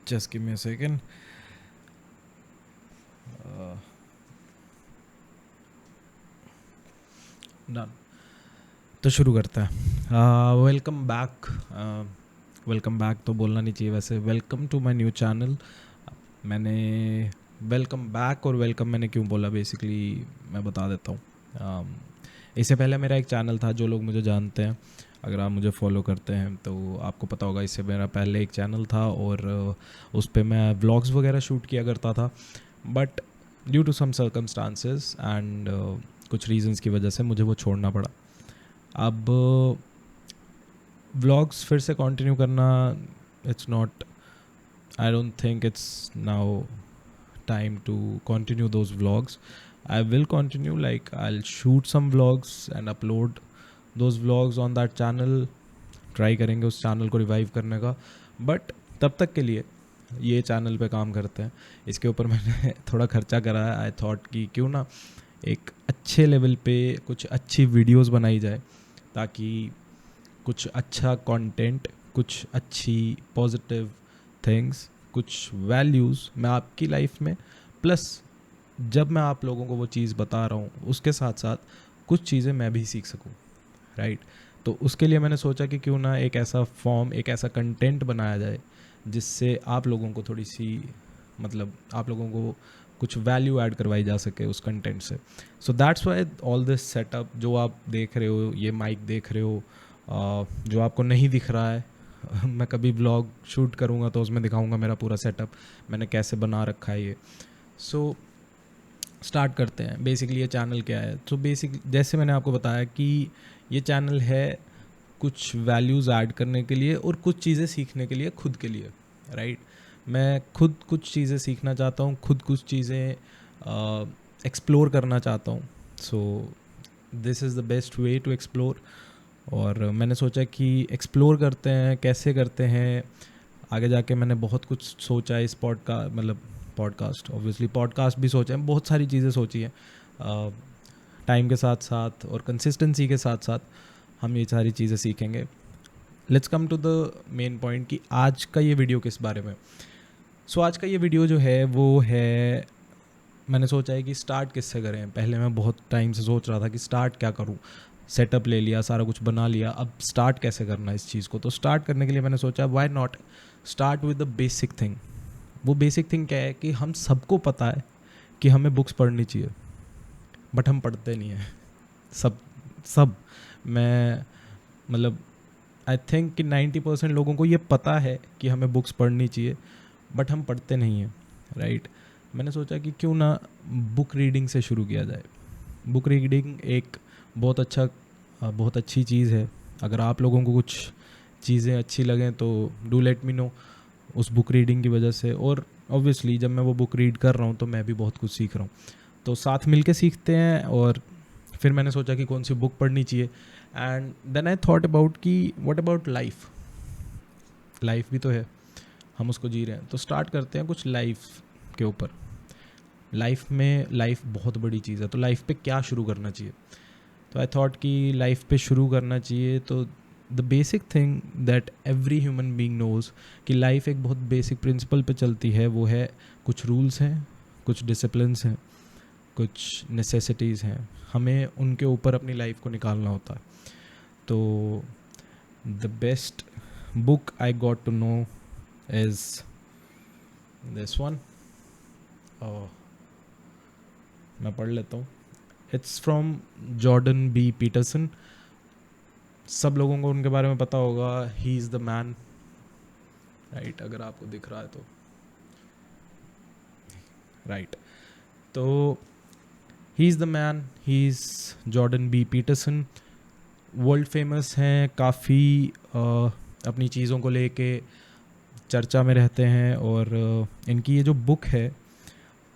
Just give me a second. Done. तो शुरू करते हैं. वेलकम बैक तो बोलना नहीं चाहिए वैसे. Welcome to my new channel. मैंने वेलकम बैक और वेलकम मैंने क्यों बोला बेसिकली मैं बता देता हूँ. इससे पहले मेरा एक चैनल था. जो लोग मुझे जानते हैं, अगर आप मुझे फॉलो करते हैं तो आपको पता होगा. इससे मेरा पहले एक चैनल था और उस पर मैं व्लॉग्स वगैरह शूट किया करता था. But due to some circumstances and कुछ रीजंस की वजह से मुझे वो छोड़ना पड़ा. अब व्लॉग्स फिर से कंटिन्यू करना, it's not, I don't think it's now time to continue those vlogs. I will continue, like I'll shoot some vlogs and upload those vlogs on that channel. Try करेंगे उस चैनल को revive करने का. But तब तक के लिए ये चैनल पे काम करते हैं. इसके ऊपर मैंने थोड़ा खर्चा करा है. आई थॉट कि क्यों ना एक अच्छे लेवल पे कुछ अच्छी वीडियोस बनाई जाए, ताकि कुछ अच्छा कंटेंट, कुछ अच्छी पॉजिटिव थिंग्स, कुछ वैल्यूज़ मैं आपकी लाइफ में, प्लस जब मैं आप लोगों को वो चीज़ बता रहा हूँ उसके साथ साथ कुछ चीज़ें मैं भी सीख सकूँ. राइट. तो उसके लिए मैंने सोचा कि क्यों ना एक ऐसा फॉर्म, एक ऐसा कंटेंट बनाया जाए जिससे आप लोगों को थोड़ी सी, मतलब आप लोगों को कुछ वैल्यू ऐड करवाई जा सके उस कंटेंट से. So that's why all this setup जो आप देख रहे हो, ये माइक देख रहे हो, जो आपको नहीं दिख रहा है. मैं कभी ब्लॉग शूट करूँगा तो उसमें दिखाऊँगा मेरा पूरा सेटअप, मैंने कैसे बना रखा है ये. सो स्टार्ट करते हैं. बेसिकली ये चैनल क्या है. तो बेसिक जैसे मैंने आपको बताया कि ये चैनल है कुछ वैल्यूज़ ऐड करने के लिए और कुछ चीज़ें सीखने के लिए खुद के लिए. राइट. मैं खुद कुछ चीज़ें सीखना चाहता हूँ, खुद कुछ चीज़ें एक्सप्लोर करना चाहता हूँ. So this is the best way to explore. और मैंने सोचा कि एक्सप्लोर करते हैं, कैसे करते हैं. आगे जाके मैंने बहुत कुछ सोचा है इस पॉडकास्ट ऑब्वियसली पॉडकास्ट भी सोचा है, बहुत सारी चीज़ें सोची हैं. टाइम के साथ साथ और कंसिस्टेंसी के साथ साथ हम ये सारी चीज़ें सीखेंगे. Let's come to the main point कि आज का ये वीडियो किस बारे में. सो आज का ये वीडियो जो है वो है, मैंने सोचा है कि स्टार्ट किससे करें. पहले मैं बहुत टाइम से सोच रहा था कि स्टार्ट क्या करूं. सेटअप ले लिया, सारा कुछ बना लिया, अब स्टार्ट कैसे करना है इस चीज़ को. तो स्टार्ट करने के लिए मैंने सोचा why not start with the basic thing. वो बेसिक थिंग क्या है कि हम सबको पता है कि हमें बुक्स पढ़नी चाहिए, बट हम पढ़ते नहीं हैं. सब मैं मतलब आई थिंक कि 90% लोगों को ये पता है कि हमें बुक्स पढ़नी चाहिए, बट हम पढ़ते नहीं हैं. राइट. मैंने सोचा कि क्यों ना बुक रीडिंग से शुरू किया जाए. बुक रीडिंग एक बहुत अच्छी चीज़ है. अगर आप लोगों को कुछ चीज़ें अच्छी लगें तो डू लेट मी नो उस बुक रीडिंग की वजह से. और ऑब्वियसली जब मैं वो बुक रीड कर रहा हूँ तो मैं भी बहुत कुछ सीख रहा हूँ, तो साथ मिल के सीखते हैं. और फिर मैंने सोचा कि कौन सी बुक पढ़नी चाहिए. And then I thought about कि व्हाट अबाउट लाइफ भी तो है, हम उसको जी रहे हैं. तो स्टार्ट करते हैं कुछ लाइफ के ऊपर. लाइफ बहुत बड़ी चीज़ है, तो लाइफ पे क्या शुरू करना चाहिए. तो आई थॉट कि लाइफ पे शुरू करना चाहिए. तो the basic thing that every human being knows कि लाइफ एक बहुत बेसिक प्रिंसिपल पे चलती है. वो है कुछ रूल्स हैं, कुछ डिसिप्लिन्स हैं, कुछ नेसेसिटीज़ हैं. हमें उनके ऊपर अपनी लाइफ को निकालना होता है. तो the best book I got to know is this one. मैं पढ़ लेता हूँ. It's from Jordan B Peterson. सब लोगों को उनके बारे में पता होगा. He is the man. Right. अगर आपको दिख रहा है तो राइट. तो he is the man. He is Jordan B Peterson. World famous हैं काफ़ी, अपनी चीज़ों को लेके चर्चा में रहते हैं. और इनकी ये जो बुक है,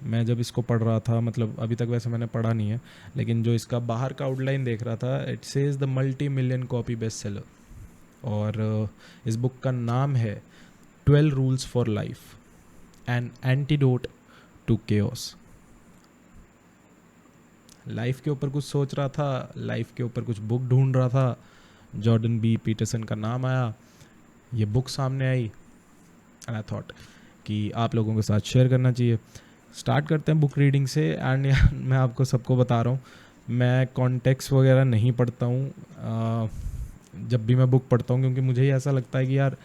मैं जब इसको पढ़ रहा था, मतलब अभी तक वैसे मैंने पढ़ा नहीं है, लेकिन जो इसका बाहर का आउटलाइन देख रहा था, it says the multi million copy best seller. और इस बुक का नाम है 12 rules for life, an antidote to chaos. Life के ऊपर कुछ सोच रहा था, लाइफ के ऊपर कुछ बुक ढूंढ रहा था, जॉर्डन बी पीटरसन का नाम आया, ये बुक सामने आई, एंड आई थॉट कि आप लोगों के साथ शेयर करना चाहिए. स्टार्ट करते हैं बुक रीडिंग से. एंड यार मैं आपको सबको बता रहा हूँ, मैं कॉन्टेक्स्ट वगैरह नहीं पढ़ता हूँ जब भी मैं बुक पढ़ता हूँ, क्योंकि मुझे ही ऐसा लगता है कि यार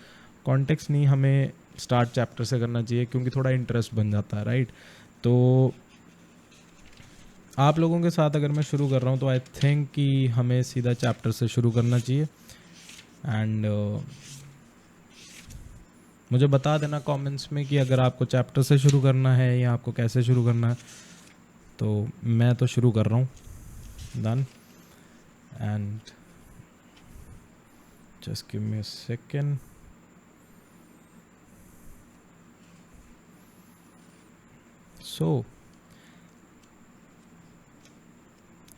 कॉन्टेक्स्ट नहीं, हमें स्टार्ट चैप्टर से करना चाहिए, क्योंकि थोड़ा इंटरेस्ट बन जाता है, राइट. तो आप लोगों के साथ अगर मैं शुरू कर रहा हूँ तो आई थिंक कि हमें सीधा चैप्टर से शुरू करना चाहिए. एंड मुझे बता देना कमेंट्स में कि अगर आपको चैप्टर से शुरू करना है या आपको कैसे शुरू करना है. तो मैं तो शुरू कर रहा हूँ. Done. And just give me a second. So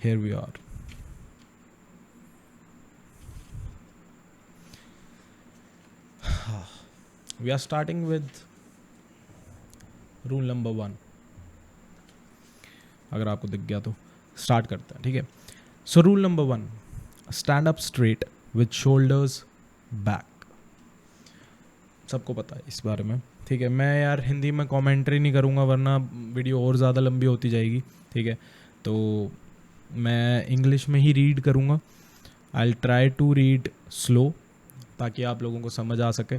here we are. We are starting with rule number 1. अगर आपको दिख गया तो स्टार्ट करते हैं, ठीक है. सो rule number 1, stand up straight with shoulders back. सबको पता है इस बारे में, ठीक है. मैं यार हिंदी में कमेंट्री नहीं करूँगा वरना वीडियो और ज़्यादा लंबी होती जाएगी, ठीक है. तो मैं इंग्लिश में ही रीड करूँगा. I will try to read slow ताकि आप लोगों को समझ आ सके,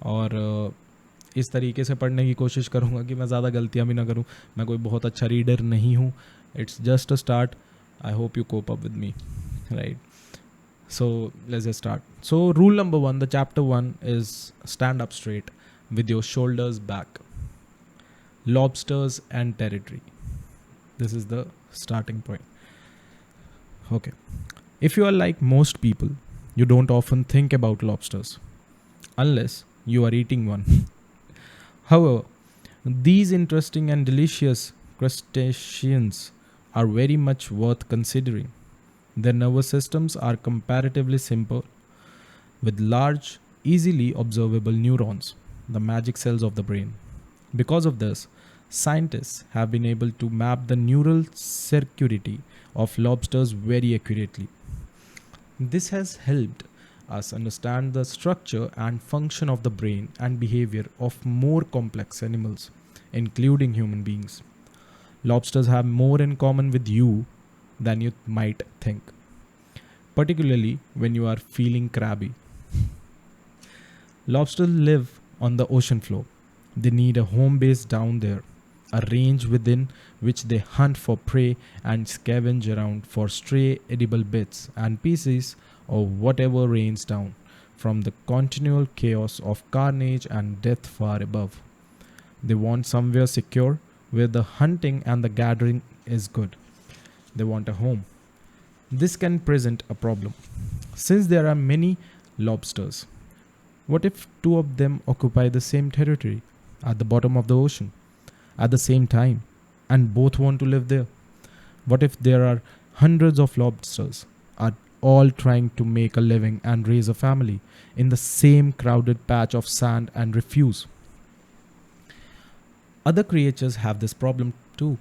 और इस तरीके से पढ़ने की कोशिश करूँगा कि मैं ज़्यादा गलतियाँ भी ना करूँ. मैं कोई बहुत अच्छा रीडर नहीं हूँ. It's just a start. I hope you cope up with me, right. So let's just start. So rule number 1, the chapter 1 is stand up straight with your shoulders back. Lobsters and territory. This is the starting point. Okay. If you are like most people, you don't often think about lobsters unless you are eating one. However, these interesting and delicious crustaceans are very much worth considering. Their nervous systems are comparatively simple, with large, easily observable neurons, the magic cells of the brain. Because of this, scientists have been able to map the neural circuitry of lobsters very accurately. This has helped us understand the structure and function of the brain and behavior of more complex animals, including human beings. Lobsters have more in common with you than you might think, particularly when you are feeling crabby. Lobsters live on the ocean floor. They need a home base down there, a range within which they hunt for prey and scavenge around for stray edible bits and pieces of whatever rains down from the continual chaos of carnage and death far above. They want somewhere secure where the hunting and the gathering is good. They want a home. This can present a problem. Since there are many lobsters, what if two of them occupy the same territory at the bottom of the ocean at the same time and both want to live there? What if there are hundreds of lobsters are all trying to make a living and raise a family in the same crowded patch of sand and refuse? Other creatures have this problem too.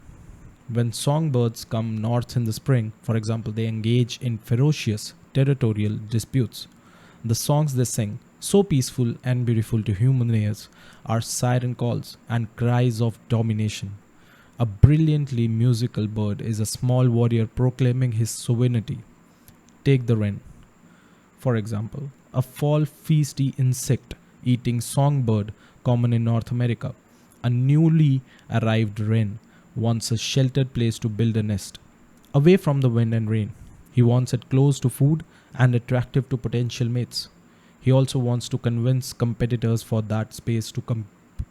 When songbirds come north in the spring, for example, they engage in ferocious territorial disputes. The songs they sing, so peaceful and beautiful to human ears, are siren calls and cries of domination. A brilliantly musical bird is a small warrior proclaiming his sovereignty. Take the wren, for example, a fall feisty insect eating songbird common in North America. A newly arrived wren wants a sheltered place to build a nest, away from the wind and rain. He wants it close to food and attractive to potential mates. He also wants to convince competitors for that space to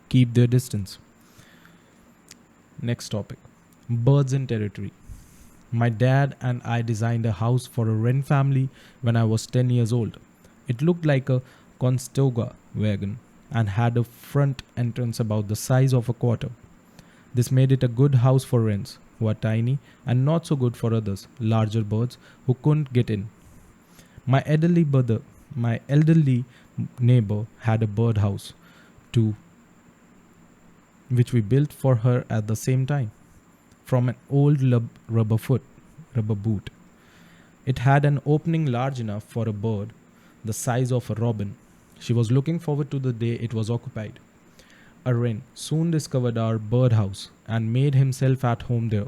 keep their distance. Next topic, birds in territory. My dad and I designed a house for a wren family when I was 10 years old. It looked like a Conestoga wagon and had a front entrance about the size of a quarter. This made it a good house for wrens, who are tiny, and not so good for others, larger birds, who couldn't get in. My elderly neighbor had a birdhouse too, which we built for her at the same time, from an old rubber boot. It had an opening large enough for a bird the size of a robin. She was looking forward to the day it was occupied. A wren soon discovered our birdhouse and made himself at home there.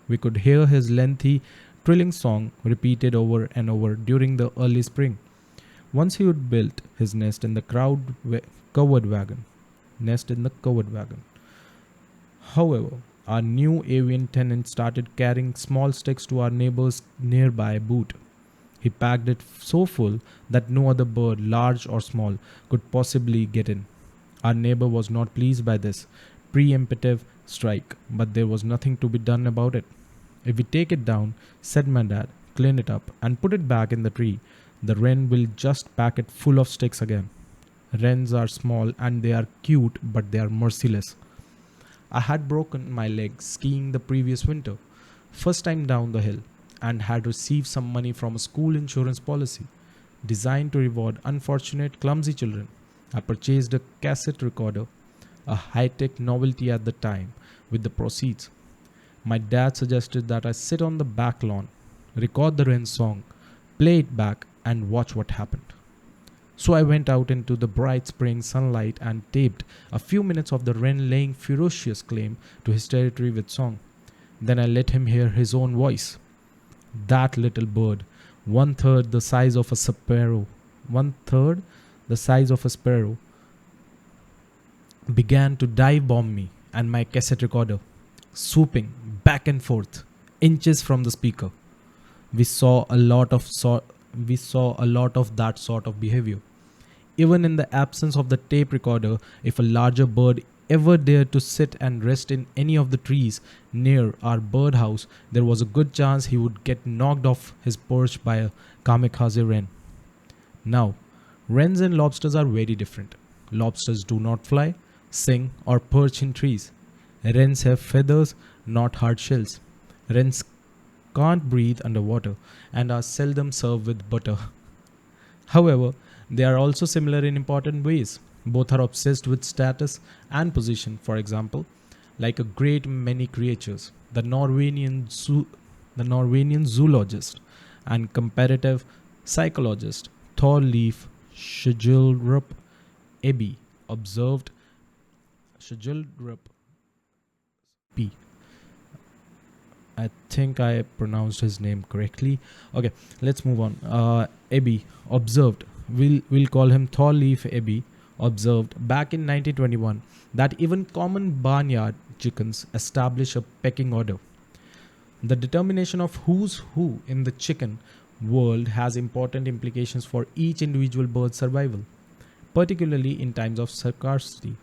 We could hear his lengthy, trilling song repeated over and over during the early spring. Once he had built his nest in the covered wagon. Nest in the covered wagon. However, our new avian tenant started carrying small sticks to our neighbor's nearby boot. He packed it so full that no other bird, large or small, could possibly get in. Our neighbor was not pleased by this preemptive strike, but there was nothing to be done about it. If we take it down, said my dad, clean it up, and put it back in the tree, the wren will just pack it full of sticks again. Wrens are small and they are cute, but they are merciless. I had broken my leg skiing the previous winter, first time down the hill, and had received some money from a school insurance policy designed to reward unfortunate, clumsy children. I purchased a cassette recorder, a high tech novelty at the time, with the proceeds. My dad suggested that I sit on the back lawn, record the wren song, play it back, and watch what happened. So I went out into the bright spring sunlight and taped a few minutes of the wren laying ferocious claim to his territory with song. Then I let him hear his own voice. That little bird, one third the size of a sparrow, began to dive bomb me and my cassette recorder, swooping back and forth, inches from the speaker. We saw a lot of that sort of behavior. Even in the absence of the tape recorder, if a larger bird ever dared to sit and rest in any of the trees near our birdhouse, there was a good chance he would get knocked off his perch by a kamikaze wren. Now, wrens and lobsters are very different. Lobsters do not fly, sing, or perch in trees. Wrens have feathers, not hard shells. Wrens can't breathe underwater and are seldom served with butter. However, they are also similar in important ways. Both are obsessed with status and position. For example, like a great many creatures, the Norwegian zoologist and comparative psychologist Thorleif Skjelderup Eby observed Skjelderup P. I think I pronounced his name correctly. Okay, let's move on. Eby observed, we'll call him Thorleif Eby, observed back in 1921 that even common barnyard chickens establish a pecking order. The determination of who's who in the chicken world has important implications for each individual bird's survival, particularly in times of scarcity.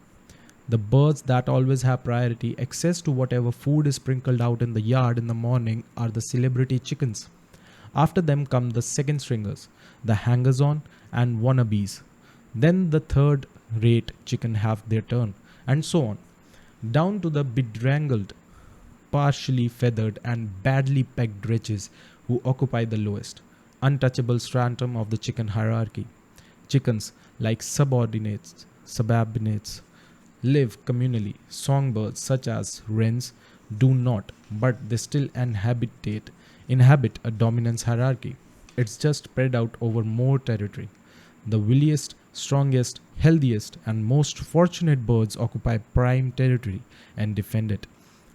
The birds that always have priority access to whatever food is sprinkled out in the yard in the morning are the celebrity chickens. After them come the second stringers, the hangers-on and wannabes. Then the third-rate chicken have their turn, and so on, down to the bedraggled, partially feathered and badly pegged wretches who occupy the lowest, untouchable stratum of the chicken hierarchy. Chickens, like subordinates, live communally. Songbirds such as wrens do not, but they still inhabit a dominance hierarchy. It's just spread out over more territory. The williest, strongest, healthiest, and most fortunate birds occupy prime territory and defend it.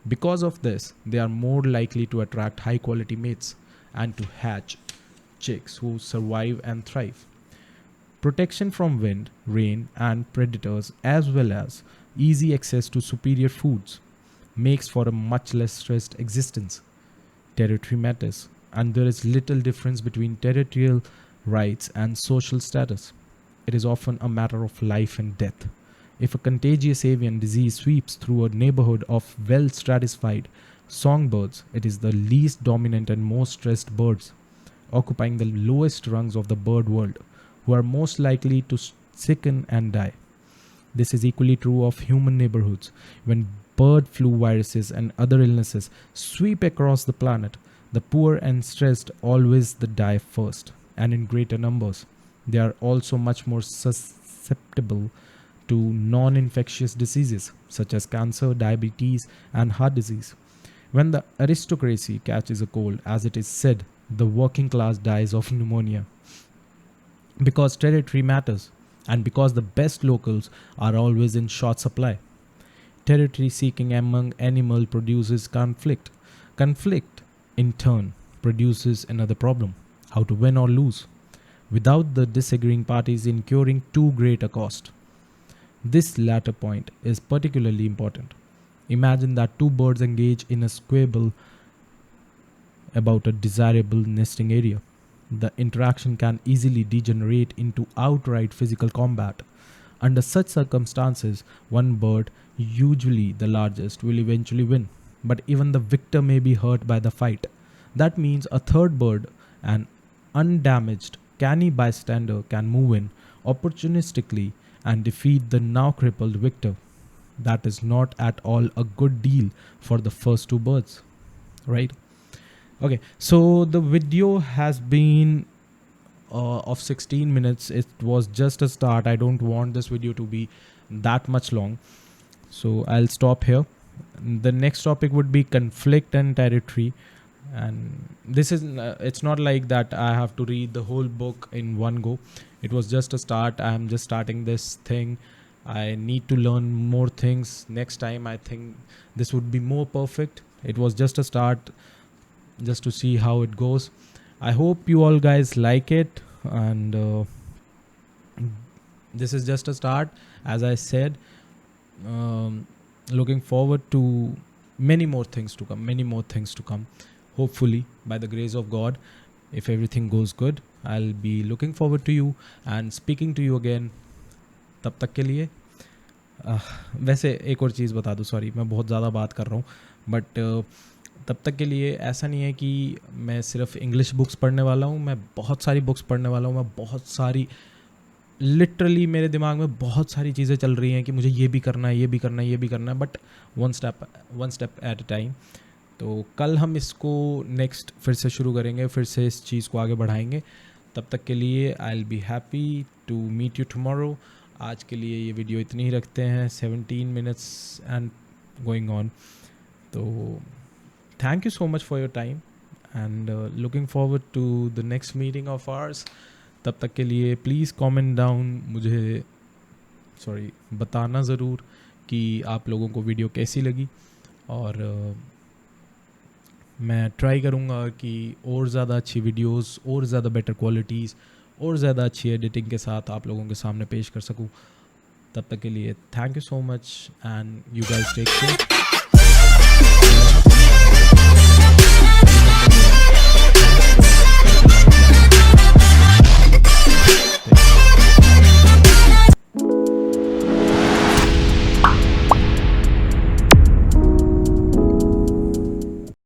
Because of this, they are more likely to attract high-quality mates and to hatch chicks who survive and thrive. Protection from wind, rain, and predators, as well as easy access to superior foods, makes for a much less stressed existence. Territory matters, and there is little difference between territorial rights and social status. It is often a matter of life and death. If a contagious avian disease sweeps through a neighborhood of well-stratified songbirds, it is the least dominant and most stressed birds, occupying the lowest rungs of the bird world, who are most likely to sicken and die. This is equally true of human neighborhoods. When bird flu viruses and other illnesses sweep across the planet, the poor and stressed always die first, and in greater numbers. They are also much more susceptible to non-infectious diseases such as cancer, diabetes, and heart disease. When the aristocracy catches a cold, as it is said, the working class dies of pneumonia. Because territory matters, and because the best locals are always in short supply, Territory seeking among animal produces conflict. Conflict, in turn, produces another problem: how to win or lose, without the disagreeing parties incurring too great a cost. This latter point is particularly important. Imagine that two birds engage in a squabble about a desirable nesting area. The interaction can easily degenerate into outright physical combat. Under such circumstances, one bird, usually the largest, will eventually win, but even the victor may be hurt by the fight. That means a third bird, an undamaged, canny bystander, can move in opportunistically and defeat the now crippled victor. That is not at all a good deal for the first two birds, right? Okay, so the video has been of 16 minutes. It was just a start. I don't want this video to be that much long, so I'll stop here. The next topic would be conflict and territory, and this is it's not like that I have to read the whole book in one go. It was just a start. I am just starting this thing. I need to learn more things next time. I think this would be more perfect. It was just a start, just to see how it goes. I hope you all guys like it, and this is just a start. As I said, looking forward to many more things to come. Hopefully, by the grace of God, if everything goes good, I'll be looking forward to you and speaking to you again. तब तक के लिए वैसे एक और चीज़ बता दूँ, sorry मैं बहुत ज़्यादा बात कर रहा हूँ, बट तब तक के लिए ऐसा नहीं है कि मैं सिर्फ इंग्लिश बुक्स पढ़ने वाला हूँ. मैं बहुत सारी बुक्स पढ़ने वाला हूँ. मैं बहुत सारी, लिटरली मेरे दिमाग में बहुत सारी चीज़ें चल रही हैं कि मुझे ये भी करना है, ये भी करना है, ये भी करना है, but one step at a time. तो कल हम इसको नेक्स्ट फिर से शुरू करेंगे, फिर से इस चीज़ को आगे बढ़ाएंगे. तब तक के लिए I will be happy to meet you tomorrow. आज के लिए ये वीडियो इतनी ही रखते हैं, 17 मिनट्स एंड गोइंग ऑन. तो thank you so much for your time and looking forward to the next meeting of ours. तब तक के लिए प्लीज़ कमेंट डाउन, मुझे बताना ज़रूर कि आप लोगों को वीडियो कैसी लगी, और मैं ट्राई करूँगा कि और ज़्यादा अच्छी वीडियोस, और ज़्यादा बेटर क्वालिटीज़, और ज़्यादा अच्छी एडिटिंग के साथ आप लोगों के सामने पेश कर सकूँ. तब तक के लिए thank you so much and you guys take care.